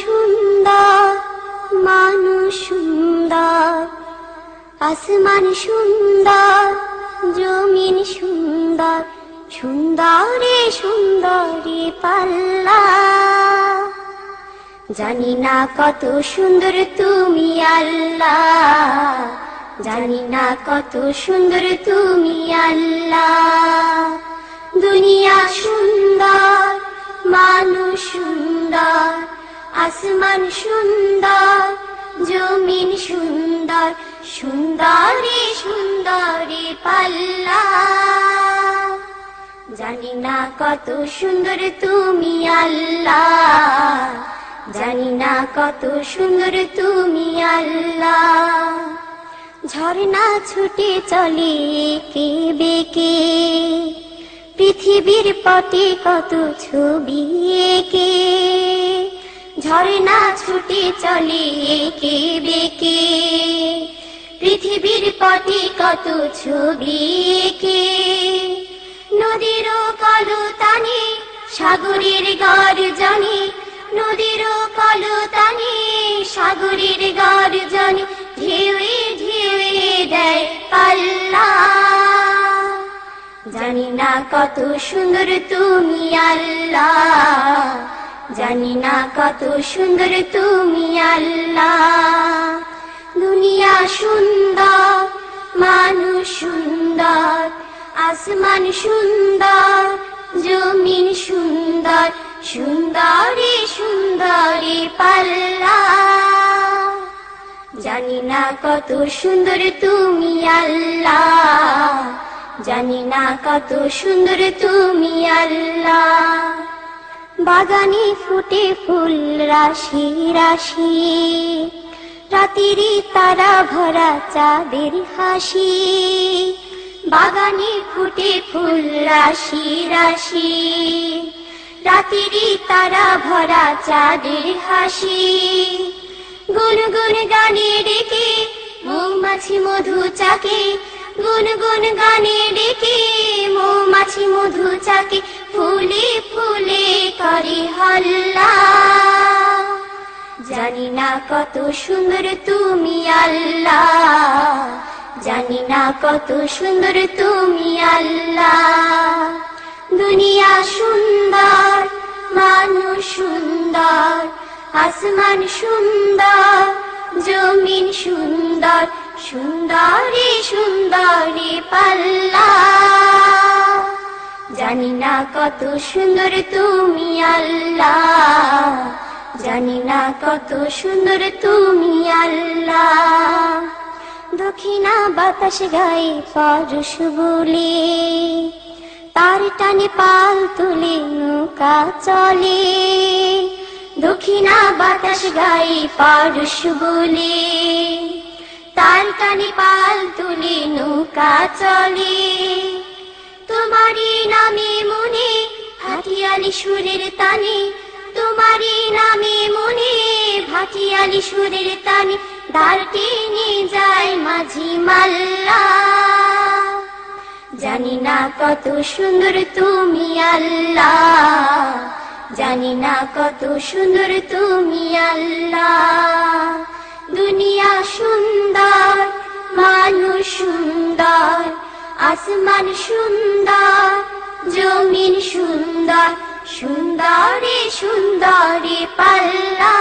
সুন্দর, মানুষ সুন্দর, আসমান সুন্দর, জমিন সুন্দর, সুন্দরে সুন্দরে পাল্লা। জানি না কত সুন্দর তুমি আল্লাহ, জানি না কত সুন্দর তুমি আল্লাহ। দুনিয়া সুন্দর, মানুষ সুন্দর, আসমান সুন্দর, জমিন সুন্দর, সুন্দরে সুন্দরে পাল্লা। জানি না কত সুন্দর তুমি আল্লাহ, জানি না কত সুন্দর তুমি আল্লাহ। ঝর্ণা ছুটে চলে কে বেকে, পৃথিবীর পটে কত ছবি এঁকে। ঝর্ণা ছুটে চলে কে বেকে, পৃথিবীর পটে কত ছবি এঁকে। নদীর কলতানে সাগরের গর্জনে, নদীর কলতানে সাগরের গর্জনে, ঢেউয়ে ঢেউয়ে দেয় পাল্লা। জানি না কত সুন্দর তুমি আল্লাহ, জানি না কত সুন্দর তুমি আল্লাহ। দুনিয়া সুন্দর, মানুষ সুন্দর, আসমান সুন্দর, জমিন সুন্দর, সুন্দরে সুন্দরে পাল্লা। জানি না কত সুন্দর তুমি আল্লাহ, জানি না কত সুন্দর তুমি আল্লাহ। বাগানে ফুটে ফুল রাশি রাশি, রাতেরই তারা ভরা চাঁদের হাসি। বাগানে ফুটে ফুল রাশি রাশি, রাতেরই তারা ভরা চাঁদের হাসি। গুনগুন গানে ডেকে মৌমাছি মধু চাকে, গুনগুন গানে ডেকে মৌমাছি মধু চাকে, ফুলে ফুলে করে হল্লা। জানি না কত সুন্দর তুমি আল্লাহ, জানি না কত সুন্দর তুমি আল্লাহ। দুনিয়া সুন্দর, মানুষ সুন্দর, আসমান সুন্দর, জমিন সুন্দর, সুন্দরে সুন্দরে পাল্লা। জানি না কত সুন্দর তুমি আল্লাহ, জানি না কত সুন্দর তুমি আল্লাহ। দক্ষিণা বাতাস গায়ে পরশ বলে, তার টানে পাল তুলে নৌকা চলে। দক্ষিণা বাতাস গায়ে পরশ বলে, তার টানে পাল তুলে নৌকা চলে। তোমারই নামে মনে ভাটিয়ালি সুরের তানে, তোমারই নামে মনে ভাটিয়ালি সুরের তানে, দ্বার টেনে যায় মাঝি মাল্লা। জানি না কত সুন্দর তুমি আল্লাহ, জানি না কত সুন্দর তুমি আল্লাহ। দুনিয়া সুন্দর, মানুষ সুন্দর, আসমান সুন্দর, জমিন সুন্দর, সুন্দরে সুন্দরে পাল্লা।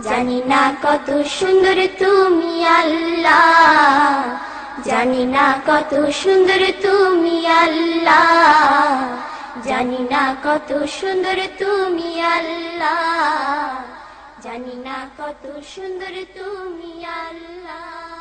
জানি না কত সুন্দর তুমি আল্লাহ, জানি না কত সুন্দর তুমি আল্লাহ, জানি না কত সুন্দর তুমি আল্লাহ, জানি না কত সুন্দর তুমি আল্লাহ।